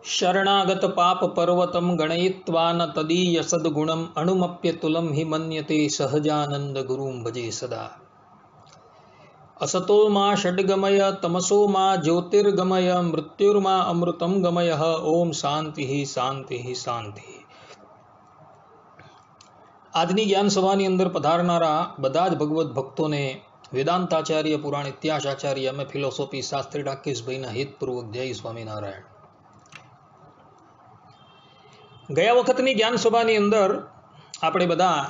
शरणागत पाप पर्वतम गणयित्वा न तदीय सद्गुणम अणुमप्यतुलम हि मन्यते सहजानंद गुरुं भजे सदा। असतो मा षड्गमय तमसो मा ज्योतिर्गमय मृत्युर्मा अमृतम गमय। ओम शांति शांति शांति। આજની જ્ઞાન સભાની અંદર પધારનારા બધા જ ભગવત ભક્તોને વેદાંતાચાર્ય પુરાણ ઇતિહાસ આચાર્ય અમે ફિલોસોફી શાસ્ત્રી ડાકેશભાઈના હિતપૂર્વક જય સ્વામિનારાયણ। ગયા વખતની જ્ઞાન સભાની અંદર આપણે બધા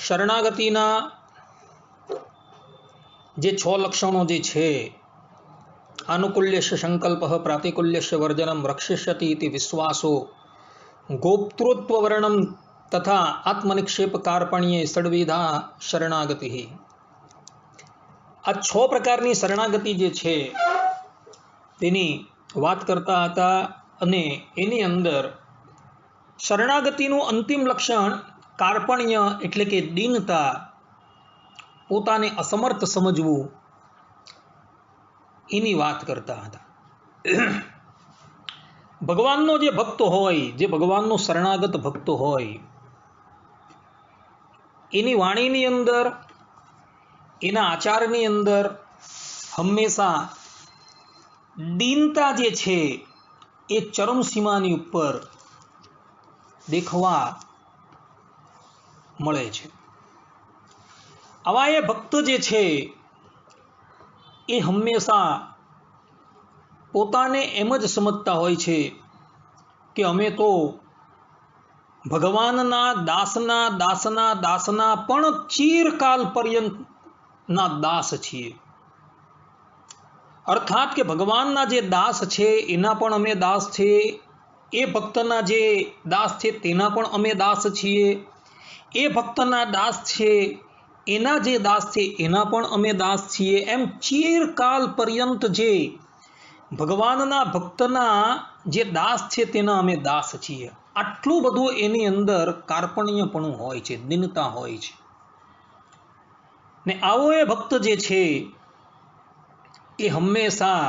શરણાગતિના જે 6 લક્ષણો જે છે, આનુકૂલ્યસ્ય સંકલ્પ પ્રાતિકૂલ્યસ્ય વર્જનમ રક્ષિષ્યતિ ઇતિ વિશ્વાસો ગોપ્તૃત્વ વર્ણમ તથા આત્મનિક્ષેપ કાર્પણ્યે ષડવિધા શરણાગતિ। આ 6 પ્રકારની શરણાગતિ જે છે તેની વાત કરતા હતા અને એની અંદર શરણાગતિનું અંતિમ લક્ષણ કાર્પણ્ય એટલે કે દીનતા, પોતાને અસમર્થ સમજવું, એની વાત કરતા હતા। ભગવાનનો જે ભક્ત હોય, જે ભગવાનનો શરણાગત ભક્ત હોય, એની વાણીની અંદર, એના આચારની અંદર હંમેશા દીનતા જે છે એ ચરમ સીમાની ઉપર દેખવા મળે છે। આવા એ ભક્ત જે છે એ હંમેશા પોતાને એમ જ સમજતા હોય છે કે અમે તો ભગવાનના દાસના દાસના દાસના પણ ચિરકાલ પર્યંતના દાસ છીએ। અર્થાત કે ભગવાનના જે દાસ છે એના પણ અમે દાસ છીએ, એ ભક્તના જે દાસ છે તેના પણ અમે દાસ છીએ, એ ભક્તના દાસ છે એના જે દાસ છે એના પણ અમે દાસ છીએ। એમ ચિરકાલ પર્યંત જે ભગવાનના ભક્તના જે દાસ છે તેના અમે દાસ છીએ। આટલું બધું એની અંદર કાર્પણ્યપણું હોય છે, દીનતા હોય છે। ને આવો એ ભક્ત જે છે એ હંમેશા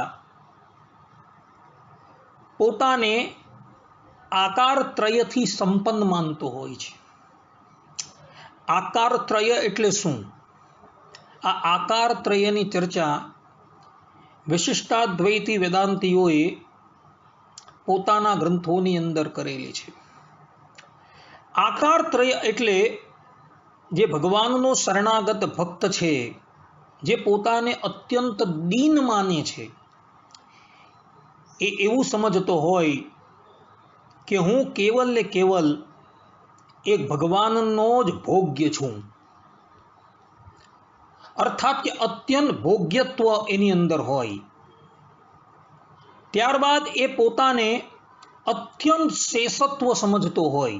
પોતાને આકાર ત્રયથી સંપન્ન માનતો હોય છે। આકાર ત્રય એટલે શું? આ આકાર ત્રયની ચર્ચા વિશિષ્ટાદ્વૈતી વેદાંતીઓએ પોતાના ગ્રંથોની અંદર કરેલી છે। આકાર ત્રય એટલે જે ભગવાનનો શરણાગત ભક્ત છે, જે પોતાને અત્યંત દીન માને છે, એ એવું સમજતો હોય કે હું કેવલ ને કેવલ એક ભગવાનનો જ ભોગ્ય છું। અર્થાત કે અત્યંત ભોગ્યત્વ એની અંદર હોય। ત્યારબાદ એ પોતાને અત્યંત શેષત્વ સમજતો હોય।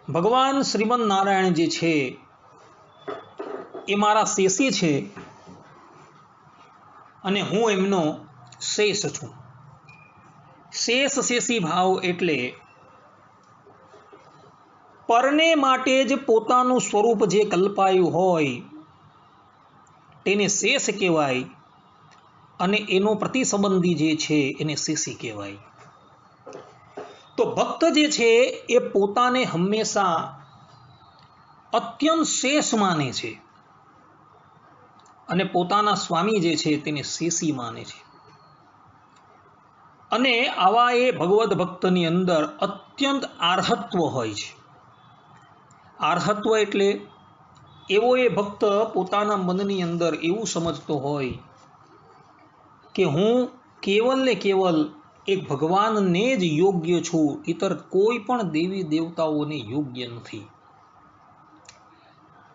ભગવાન શ્રીમન નારાયણ જે છે એ મારા શેષી છે અને હું એમનો શેષ છું। શેષ શેષી ભાવ એટલે પરને માટે જ પોતાનું સ્વરૂપ જે કલ્પાયું હોય તેને શેષ કહેવાય અને એનો પ્રતિસંબંધી જે છે એને શેષી કહેવાય। તો ભક્ત જે છે એ પોતાને હંમેશા અત્યંત શેષ માને છે અને પોતાના સ્વામી જે છે તેને શેષી માને છે। અને આવા એ ભગવદ ભક્તની અંદર અત્યંત આર્હત્વ હોય છે। આર્હત્વ એટલે એવો એ ભક્ત પોતાના મનની અંદર એવું સમજતો હોય કે હું કેવલ ને કેવલ એક ભગવાનને જ યોગ્ય છું, ઇતર કોઈ પણ દેવી દેવતાઓને યોગ્ય નથી।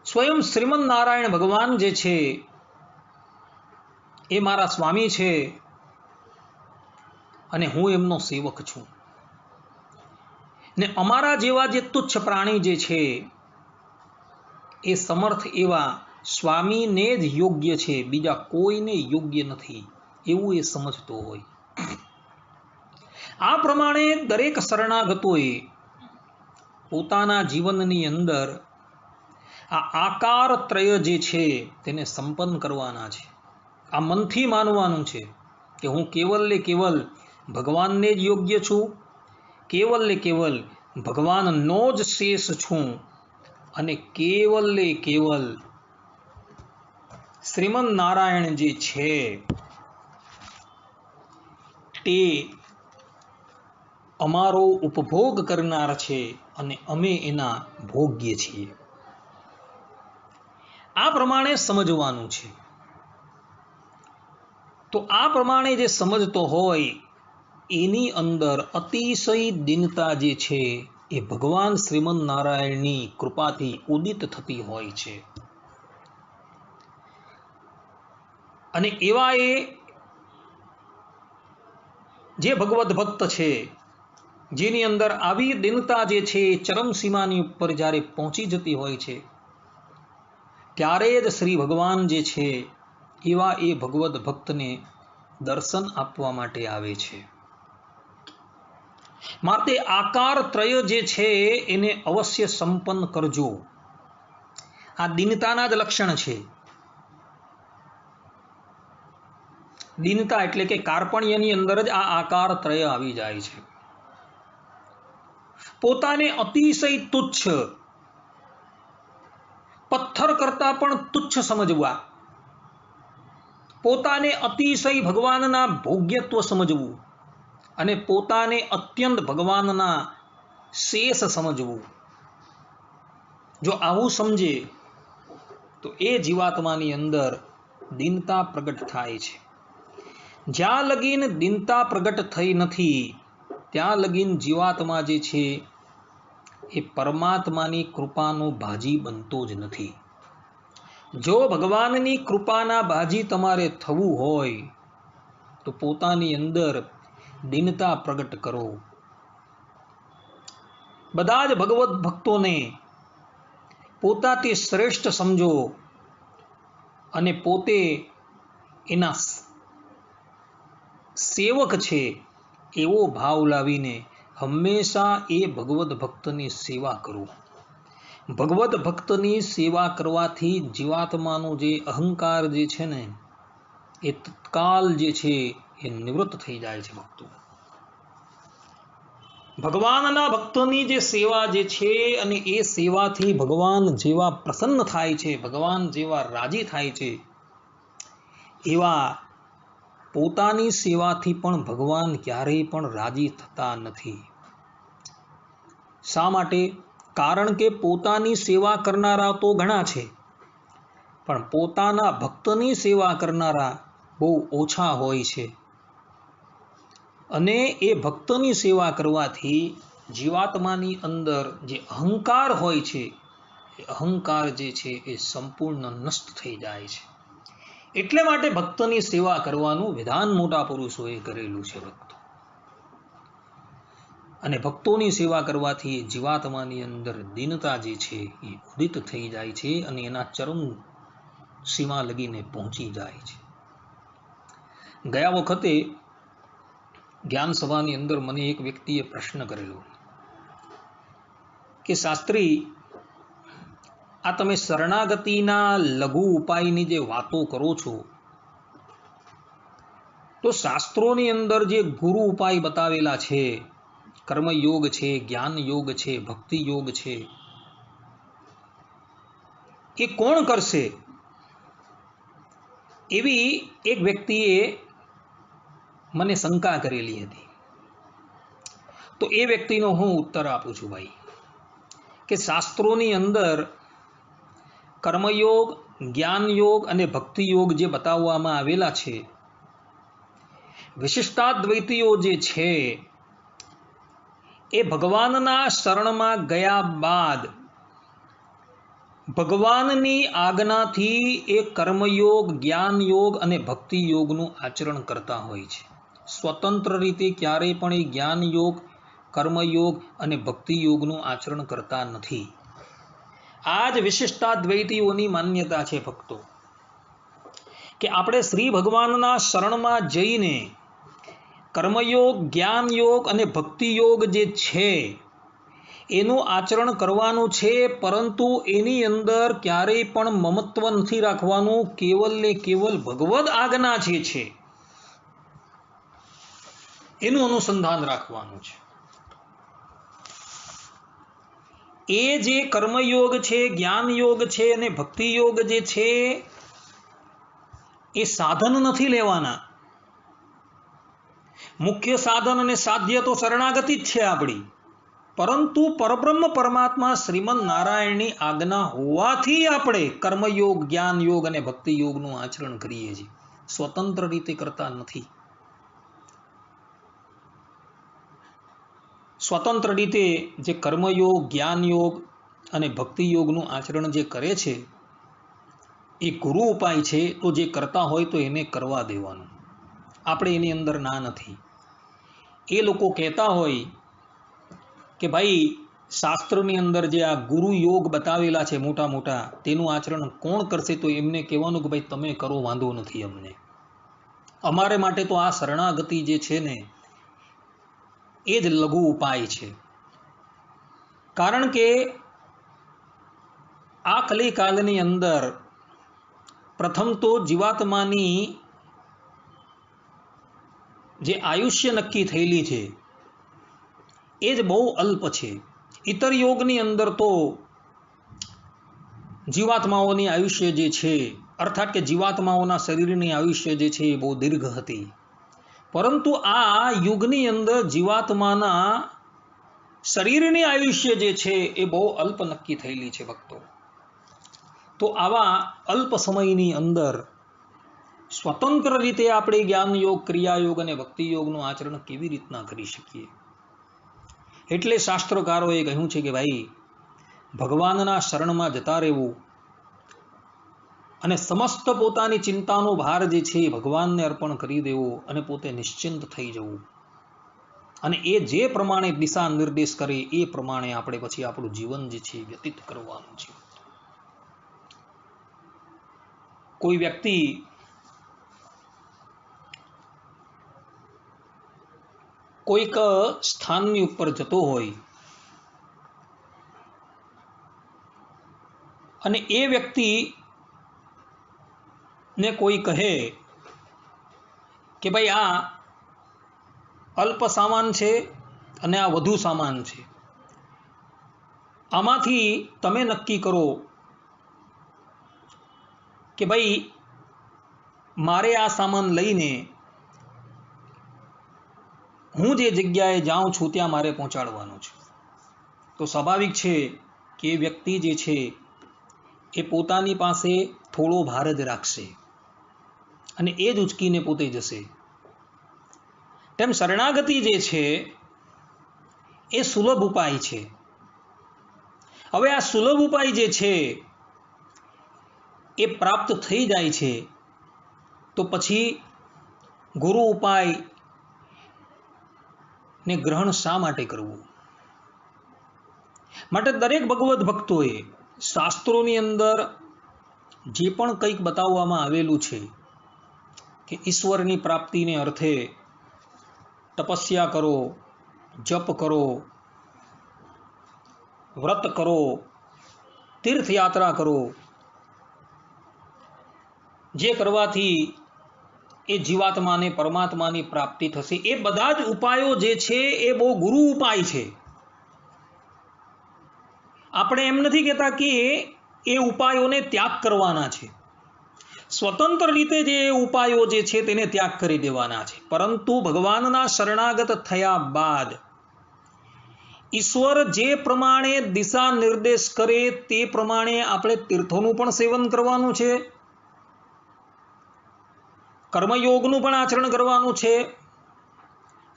સ્વયં શ્રીમન નારાયણ ભગવાન જે છે એ મારા સ્વામી છે અને હું એમનો સેવક છું। ને અમારા જેવા જે તુચ્છ પ્રાણી જે છે એ સમર્થ એવા સ્વામીને જ યોગ્ય છે, બીજા કોઈને યોગ્ય નથી, એવું એ સમજતો હોય। આ પ્રમાણે દરેક શરણાગતોએ પોતાના જીવનની અંદર આ આકાર ત્રય જે છે તેને સંપન્ન કરવાના છે। આ મનથી માનવાનું છે કે હું કેવલ ને કેવલ ભગવાનને જ યોગ્ય છું, કેવલ ને કેવલ ભગવાનનો જ શેષ છું અને કેવલ ને કેવલ શ્રીમન નારાયણ જે છે તે અમારો ઉપભોગ કરનાર છે અને અમે એના ભોગ્ય છીએ. આ પ્રમાણે સમજવાનું છે. તો આ પ્રમાણે જે સમજતો હોય એની અંદર અતિશય દીનતા જે છે એ ભગવાન શ્રીમન નારાયણની કૃપાથી ઉદિત થતી હોય છે. અને એવા એ જે ભગવદ ભક્ત છે જેની અંદર આવી દીનતા જે છે ચરમ સીમાની ઉપર જ્યારે પહોંચી જતી હોય છે ત્યારે જ શ્રી ભગવાન જે છે એવા એ ભગવદ ભક્તને દર્શન આપવા માટે આવે છે. માટે આકાર ત્રય જે છે એને અવશ્ય સંપન્ન કરજો. આ દીનતાના જ લક્ષણ છે. દીનતા એટલે કે કાર્પણ્યની અંદર જ આ આકાર ત્રય આવી જાય છે. પોતાને અતિશય તુચ્છ, પથ્થર કરતા પણ તુચ્છ સમજવા, પોતાને અતિશય ભગવાનના ભોગ્યત્વ સમજવું અને પોતાને અત્યંત ભગવાનના શેષ સમજવું. જો આવું સમજે તો એ જીવાત્માની અંદર દીનતા પ્રગટ થાય છે. જ્યાં લગીન દીનતા પ્રગટ થઈ નથી ત્યાં લગીન જીવાત્મા જે છે એ પરમાત્માની કૃપાનો ભાજી બનતો જ નથી. જો ભગવાનની કૃપાના ભાજી તમારે થવું હોય તો પોતાની અંદર દીનતા પ્રગટ કરો. બધા જ ભગવત ભક્તોને પોતાથી શ્રેષ્ઠ સમજો અને પોતે એના સેવક છે એવો ભાવ લાવીને હંમેશા એ ભગવત ભક્તની સેવા કરો. ભગવત ભક્તની સેવા કરવાથી જીવાત્માનો જે અહંકાર જે છે ને એ તત્કાલ જે છે એ નિવૃત્ત થઈ જાય છે. ભક્તો, ભગવાનના ભક્તોની જે સેવા જે છે અને એ સેવાથી ભગવાન જેવા પ્રસન્ન થાય છે, ભગવાન જેવા રાજી થાય છે, એવા પોતાની સેવાથી પણ ભગવાન ક્યારેય પણ રાજી થતા નથી. શા માટે? કારણ કે પોતાની સેવા કરનારા તો ઘણા છે પણ પોતાના ભક્તની સેવા કરનારા બહુ ઓછા હોય છે. અને એ ભક્તની સેવા કરવાથી જીવાત્માની અંદર જે અહંકાર હોય છે એ અહંકાર જે છે એ સંપૂર્ણ નષ્ટ થઈ જાય છે. એટલે માટે ભક્તની સેવા કરવાનું વિધાન મોટા પુરુષોએ કરેલું છે. ભક્તો, અને ભક્તોની સેવા કરવાથી જીવાત્માની અંદર દીનતા જે છે એ ઉદિત થઈ જાય છે અને એના ચરમ સીમા લગીને પહોંચી જાય છે. ગયા વખતે જ્ઞાન સભાની અંદર મને એક વ્યક્તિએ પ્રશ્ન કરેલો કે શાસ્ત્રી, આ તમે શરણાગતિના લઘુ ઉપાયની જે વાતો કરો છો તો શાસ્ત્રોની અંદર જે ગુરુ ઉપાય બતાવેલા છે, કર્મયોગ છે, જ્ઞાન યોગ છે, ભક્તિ યોગ છે, એ કોણ કરશે? એવી એક વ્યક્તિએ મને શંકા કરેલી હતી. તો એ વ્યક્તિનો હું ઉત્તર આપું છું ભાઈ, કે શાસ્ત્રોની અંદર કર્મયોગ, જ્ઞાન યોગ અને ભક્તિ યોગ જે બતાવવામાં આવેલા છે, વિશિષ્ટાદ્વૈતીઓ જે છે એ ભગવાનના શરણમાં ગયા બાદ ભગવાનની આજ્ઞાથી એ કર્મયોગ, જ્ઞાન યોગ અને ભક્તિ યોગનું આચરણ કરતા હોય છે. સ્વતંત્ર રીતે ક્યારેય પણ એ જ્ઞાન યોગ, કર્મયોગ અને ભક્તિ યોગનું આચરણ કરતા નથી. આ જ વિશિષ્ટાદ્વૈતીઓની માન્યતા છે ભક્તો, કે આપણે શ્રી ભગવાનના શરણમાં જઈને કર્મયોગ, જ્ઞાન યોગ અને ભક્તિ યોગ જે છે એનું આચરણ કરવાનું છે, પરંતુ એની અંદર ક્યારેય પણ મમત્વ નથી રાખવાનું. કેવલ ને કેવલ ભગવદ આજ્ઞા જે છે એનું અનુસંધાન રાખવાનું છે. એ જે કર્મયોગ છે, જ્ઞાન યોગ છે અને ભક્તિ યોગ જે છે એ સાધન નથી લેવાના. મુખ્ય સાધન અને સાધ્ય તો શરણાગતિ જ છે આપણી, પરંતુ પરબ્રહ્મ પરમાત્મા શ્રીમદ નારાયણની આજ્ઞા હોવાથી આપણે કર્મયોગ, જ્ઞાન યોગ અને ભક્તિ યોગનું આચરણ કરીએ છીએ, સ્વતંત્ર રીતે કરતા નથી. સ્વતંત્ર રીતે જે કર્મયોગ, જ્ઞાન યોગ અને ભક્તિ યોગનું આચરણ જે કરે છે એ ગુરુ ઉપાય છે. તો જે કરતા હોય તો એને કરવા દેવાનું, આપણે એની અંદર ના નથી. એ લોકો કહેતા હોય કે ભાઈ શાસ્ત્રની અંદર જે આ ગુરુ યોગ બતાવેલા છે મોટા મોટા, તેનું આચરણ કોણ કરશે? તો એમને કહેવાનું કે ભાઈ તમે કરો, વાંધો નથી અમને. અમારે માટે તો આ શરણાગતિ જે છે ને એ જ લઘુ ઉપાય છે. કારણ કે આ કલિકાલની અંદર પ્રથમ તો જીવાત્માની જે આયુષ્ય નક્કી થયેલી છે એ જ બહુ અલ્પ છે. ઇતર યોગની અંદર તો જીવાત્માઓની આયુષ્ય જે છે, અર્થાત કે જીવાત્માઓના શરીરની આયુષ્ય જે છે એ બહુ દીર્ઘ હતી, પરંતુ આ યુગની અંદર જીવાત્માના શરીરની આયુષ્ય જે છે એ બહુ અલ્પ નક્કી થયેલી છે ભક્તો. તો આવા અલ્પ સમયની અંદર સ્વતંત્ર રીતે આપણે જ્ઞાન યોગ, ક્રિયા યોગ અને ભક્તિ યોગનું આચરણ કેવી રીતના કરી શકીએ? એટલે શાસ્ત્રકારોએ કહ્યું છે કે ભાઈ ભગવાનના શરણમાં જતા રહેવું અને સમસ્ત પોતાની ચિંતાનો ભાર જે છે એ ભગવાનને અર્પણ કરી દેવો અને પોતે નિશ્ચિંત થઈ જવું, અને એ જે પ્રમાણે દિશા નિર્દેશ કરે એ પ્રમાણે આપણે પછી આપણું જીવન જે છે વ્યતીત કરવાનું છે. કોઈ વ્યક્તિ કોઈક સ્થાનની ઉપર જતો હોય અને એ વ્યક્તિ ને કોઈ કહે કે ભાઈ આ અલ્પ સામાન છે અને આ વધુ સામાન છે, આમાંથી તમે નક્કી કરો કે ભાઈ મારે આ સામાન લઈને હું જે જગ્યાએ જાઉં છું ત્યાં મારે પહોંચાડવાનું છે. તો સ્વાભાવિક છે કે એ વ્યક્તિ જે છે એ પોતાની પાસે થોડો ભાર જ રાખશે અને એ જ ઉચકીને પોતે જશે. તેમ શરણાગતિ જે છે એ સુલભ ઉપાય છે. હવે આ સુલભ ઉપાય જે છે એ પ્રાપ્ત થઈ જાય છે તો પછી ગુરુ ઉપાય ને ગ્રહણ શા માટે કરવું? માટે દરેક ભગવદ ભક્તોએ શાસ્ત્રોની અંદર જે પણ કંઈક બતાવવામાં આવેલું છે કે ઈશ્વરની પ્રાપ્તિને અર્થે તપસ્યા કરો, જપ કરો, વ્રત કરો, તીર્થયાત્રા કરો, જે કરવાથી એ જીવાત્માને પરમાત્માની પ્રાપ્તિ થશે, એ બધા જ ઉપાયો જે છે એ બહુ ગુરુ ઉપાય છે. આપણે એમ નથી કહેતા કે એ ઉપાયોને ત્યાગ કરવાના છે. સ્વતંત્ર રીતે જે ઉપાયો જે છે તેને ત્યાગ કરી દેવાના છે, પરંતુ ભગવાનના શરણાગત થયા બાદ ઈશ્વર જે પ્રમાણે દિશા નિર્દેશ કરે તે પ્રમાણે આપણે તીર્થોનું પણ સેવન કરવાનું છે, કર્મયોગનું પણ આચરણ કરવાનું છે,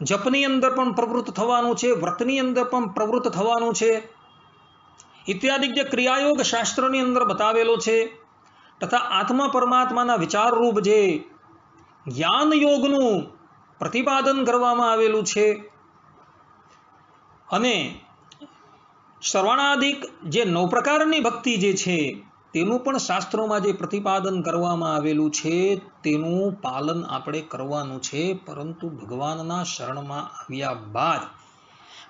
જપની અંદર પણ પ્રવૃત્ત થવાનું છે, વ્રતની અંદર પણ પ્રવૃત્ત થવાનું છે, ઇત્યાદિ જે ક્રિયાયોગ શાસ્ત્રની અંદર બતાવેલો છે, તથા આત્મા પરમાત્માના વિચારરૂપ જે જ્ઞાન યોગનું પ્રતિપાદન કરવામાં આવેલું છે, અને શ્રવણાદિક જે 9 પ્રકારની ભક્તિ જે છે તેનું પણ શાસ્ત્રોમાં જે પ્રતિપાદન કરવામાં આવેલું છે તેનું પાલન આપણે કરવાનું છે. પરંતુ ભગવાનના શરણમાં આવ્યા બાદ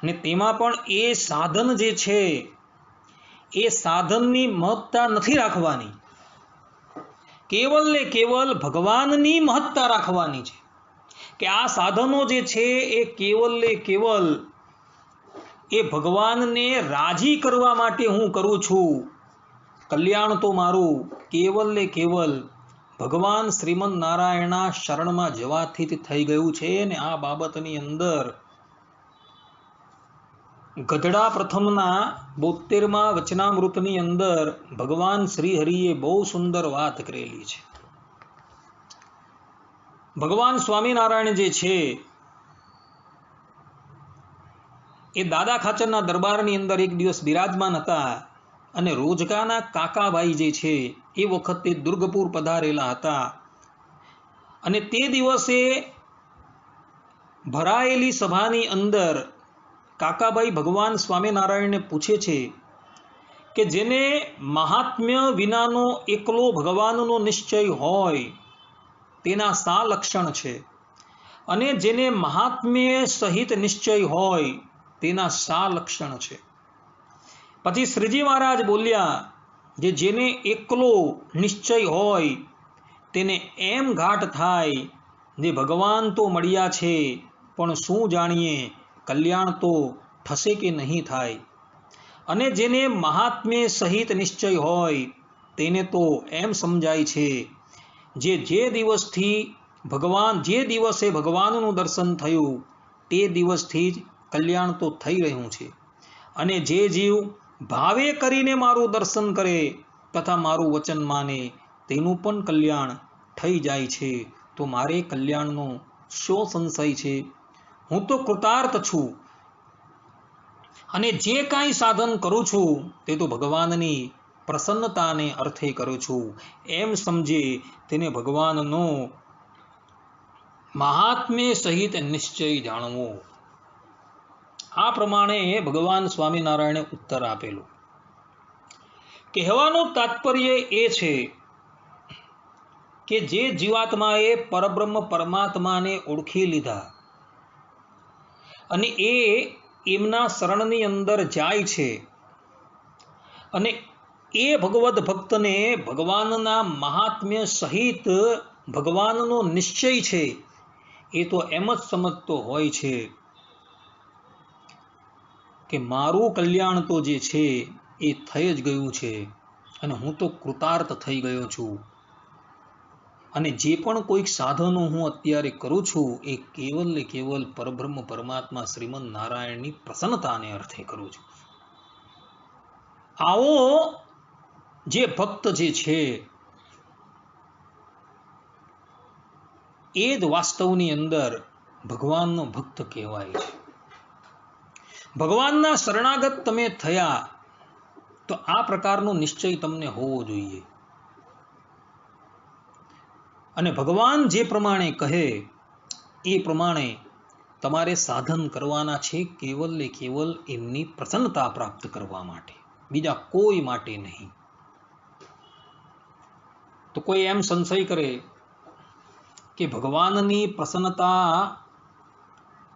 અને તેમાં પણ એ સાધન જે છે એ સાધનની મહત્તા નથી રાખવાની, કેવલ ને કેવલ ભગવાનની મહત્તા રાખવાની છે. કે આ સાધનો જે છે એ કેવલ એ ભગવાનને રાજી કરવા માટે હું કરું છું. કલ્યાણ તો મારું કેવલ ભગવાન શ્રીમદ નારાયણના શરણમાં જવાથી જ થઈ ગયું છે. ને આ બાબતની અંદર ગઢડા પ્રથમના 72મા વચનામૃતની અંદર ભગવાન શ્રી હરિએ બહુ સુંદર વાત કરેલી છે. ભગવાન સ્વામિનારાયણ જે છે એ દાદા ખાચરના દરબારની અંદર એક દિવસ બિરાજમાન હતા અને રોજકાના કાકાભાઈ જે છે એ વખતે દુર્ગપુર પધારેલા હતા. અને તે દિવસે ભરાયેલી સભાની અંદર કાકાભાઈ ભગવાન સ્વામિનારાયણને પૂછે છે કે જેને મહાત્મ્ય વિનાનો એકલો ભગવાનનો નિશ્ચય હોય તેના શા લક્ષણ છે, અને જેને મહાત્મ્ય સહિત નિશ્ચય હોય તેના શા લક્ષણ છે. પછી શ્રીજી મહારાજ બોલ્યા જે જેને એકલો નિશ્ચય હોય તેને એમ ઘાટ થાય જે ભગવાન તો મળ્યા છે પણ શું જાણીએ કલ્યાણ તો થશે કે નહીં થાય. અને જેને મહાત્મ્ય સહિત નિશ્ચય હોય તેને તો એમ સમજાય છે જે દિવસથી જે દિવસે ભગવાનનું દર્શન થયું તે દિવસથી જ કલ્યાણ તો થઈ રહ્યું છે. અને જે જીવ ભાવે કરીને મારું દર્શન કરે તથા મારું વચન માને તેનું પણ કલ્યાણ થઈ જાય છે. તો મારે કલ્યાણનો શો સંશય છે? હું તો કૃતાર્થ છું અને જે કાંઈ સાધન કરું છું તે તો ભગવાનની પ્રસન્નતાને અર્થે કરું છું એમ સમજે તેને ભગવાનનો મહાત્મ્ય સહિત નિશ્ચય જાણવો. આ પ્રમાણે ભગવાન સ્વામિનારાયણે ઉત્તર આપેલો. કહેવાનું તાત્પર્ય એ છે કે જે જીવાત્માએ પરબ્રહ્મ પરમાત્માને ઓળખી લીધા અને એમના શરણની અંદર જાય છે અને એ ભગવદ ભક્તને ભગવાનના મહાત્મ્ય સહિત ભગવાનનો નિશ્ચય છે એ તો એમ જ સમજતો હોય છે કે મારું કલ્યાણ તો જે છે એ થઈ જ ગયું છે અને હું તો કૃતાર્થ થઈ ગયો છું. અને જે પણ કોઈક સાધનો હું અત્યારે કરું છું એ કેવલ પરબ્રહ્મ પરમાત્મા શ્રીમદ નારાયણની પ્રસન્નતાને અર્થે કરું છું. આવો જે ભક્ત જે છે એ જ વાસ્તવની અંદર ભગવાનનો ભક્ત કહેવાય છે. ભગવાનના શરણાગત તમે થયા તો આ પ્રકારનો નિશ્ચય તમને હોવો જોઈએ. અને ભગવાન જે પ્રમાણે કહે એ પ્રમાણે તમારે સાધન કરવાના છે કેવલ એમની પ્રસન્નતા પ્રાપ્ત કરવા માટે, બીજા કોઈ માટે નહીં. તો કોઈ એમ સંશય કરે કે ભગવાનની પ્રસન્નતા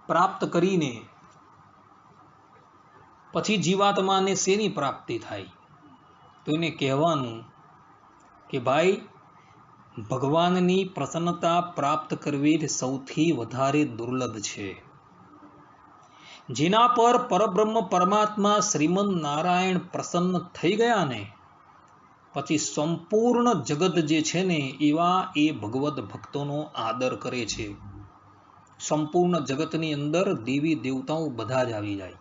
પ્રાપ્ત કરીને પછી જીવાત્માને શેની પ્રાપ્તિ થાય? તો એને કહેવાનું કે ભાઈ ભગવાનની પ્રસન્નતા પ્રાપ્ત કરવી સૌથી વધારે દુર્લભ છે. જેના પર પરબ્રહ્મ પરમાત્મા શ્રીમદ નારાયણ પ્રસન્ન થઈ ગયા ને પછી સંપૂર્ણ જગત જે છે ને એવા એ ભગવદ ભક્તોનો આદર કરે છે. સંપૂર્ણ જગતની અંદર દેવી દેવતાઓ બધા જ આવી જાય.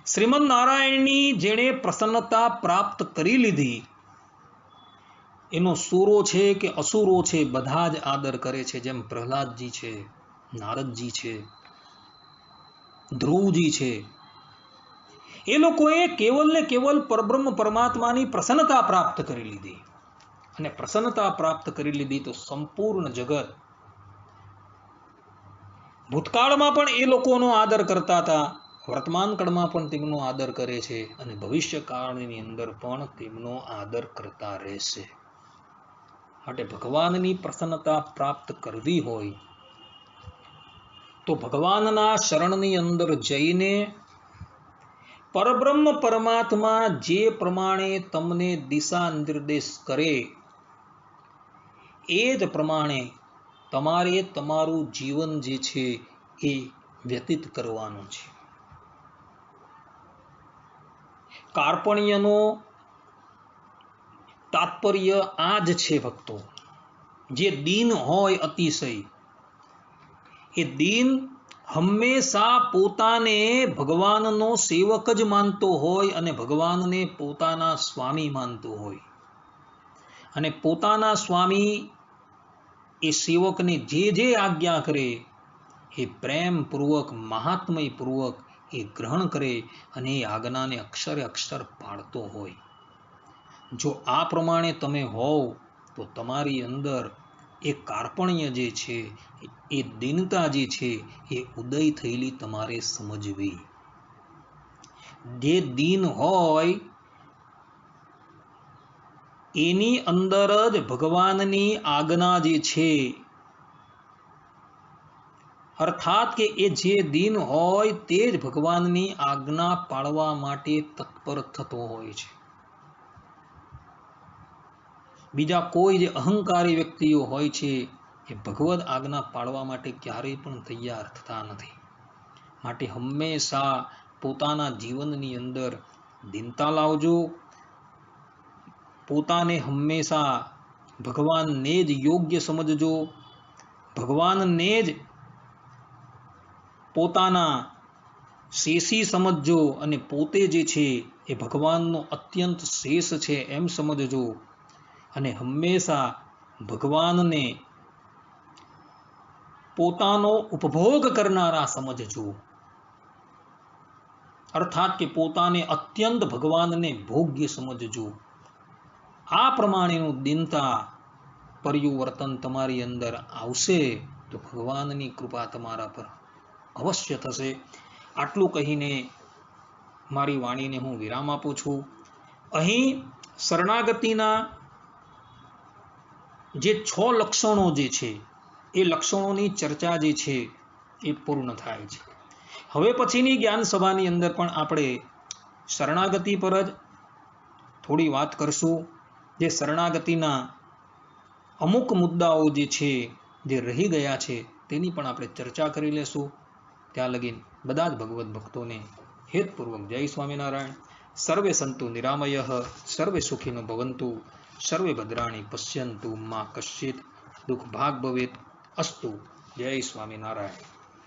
શ્રીમદ નારાયણની જેણે પ્રસન્નતા પ્રાપ્ત કરી લીધી એનો સુરો છે કે અસુરો છે બધા જ આદર કરે છે. જેમ પ્રહલાદજી છે, નારદજી છે, ધ્રુવજી છે, એ લોકોએ કેવલ પરબ્રહ્મ પરમાત્માની પ્રસન્નતા પ્રાપ્ત કરી લીધી. અને પ્રસન્નતા પ્રાપ્ત કરી લીધી તો સંપૂર્ણ જગત ભૂતકાળમાં પણ એ લોકોનો આદર કરતા હતા, વર્તમાન કાળમાં પણ તેમનો આદર કરે છે અને ભવિષ્ય કાળની અંદર પણ તેમનો આદર કરતા રહેશે. માટે ભગવાનની પ્રસન્નતા પ્રાપ્ત કરવી હોય તો ભગવાનના શરણની અંદર જઈને પરબ્રહ્મ પરમાત્મા જે પ્રમાણે તમને દિશા નિર્દેશ કરે એ જ પ્રમાણે તમારે તમારું જીવન જે છે એ વ્યતીત કરવાનું છે. કાર્પણ્યનો તાત્પર્ય આ જ છે ભક્તો. જે દીન હોય અતિશય, એ દીન હંમેશા પોતાને ભગવાનનો સેવક જ માનતો હોય અને ભગવાનને પોતાના સ્વામી માનતો હોય. અને પોતાના સ્વામી એ સેવકને જે જે આજ્ઞા કરે એ પ્રેમપૂર્વક મહાત્મયપૂર્વક એ ગ્રહણ કરે અને એ આજ્ઞાને અક્ષરે અક્ષર પાળતો હોય. જો આ પ્રમાણે તમે હોવ તો તમારી અંદર એ કાર્પણ્ય જે છે, એ દીનતા જે છે એ ઉદય થયેલી તમારે સમજવી. જે દીન હોય એની અંદર જ ભગવાનની આજ્ઞા જે છે, અર્થાત કે એ જે દીન હોય તે જ ભગવાનની આજ્ઞા પાળવા માટે તત્પર થતો હોય છે. બીજા કોઈ જે અહંકારી વ્યક્તિઓ હોય છે એ ભગવદ આજ્ઞા પાળવા માટે ક્યારેય પણ તૈયાર થતા નથી. માટે હંમેશા પોતાના જીવનની અંદર દીનતા લાવજો. પોતાને હંમેશા ભગવાનને જ યોગ્ય સમજજો. ભગવાનને જ પોતાના શેષી સમજજો અને પોતે જે છે એ ભગવાનનો અત્યંત શેષ છે એમ સમજજો. અને હંમેશા ભગવાનને પોતાનો ઉપભોગ કરનારા સમજજો. અર્થાત કે પોતાને અત્યંત ભગવાનને ભોગ્ય સમજજો. આ પ્રમાણેનું દીનતા પરિવર્તન તમારી અંદર આવશે તો ભગવાનની કૃપા તમારા પર અવશ્ય થશે. આટલું કહીને મારી વાણીને હું વિરામ આપું છું. અહીં શરણાગતિના જે 6 લક્ષણો જે છે એ લક્ષણોની ચર્ચા જે છે એ પૂર્ણ થાય છે. હવે પછીની જ્ઞાન સભાની અંદર પણ આપણે શરણાગતિ પર જ થોડી વાત કરશું. જે શરણાગતિના અમુક મુદ્દાઓ જે છે જે રહી ગયા છે તેની પણ આપણે ચર્ચા કરી લેશું. ત્યાં લગીન બધા જ ભગવદ્ ભક્તોને હેતપૂર્વક જય સ્વામિનારાયણ. સર્વે સંતુ નિરામયઃ, સર્વે સુખીનો ભવંતુ, સર્વે ભદ્રાણી પશ્યંતુ, મા કશ્ચિત દુઃખ ભાગ ભવેત અસ્તુ. જય સ્વામિનારાયણ.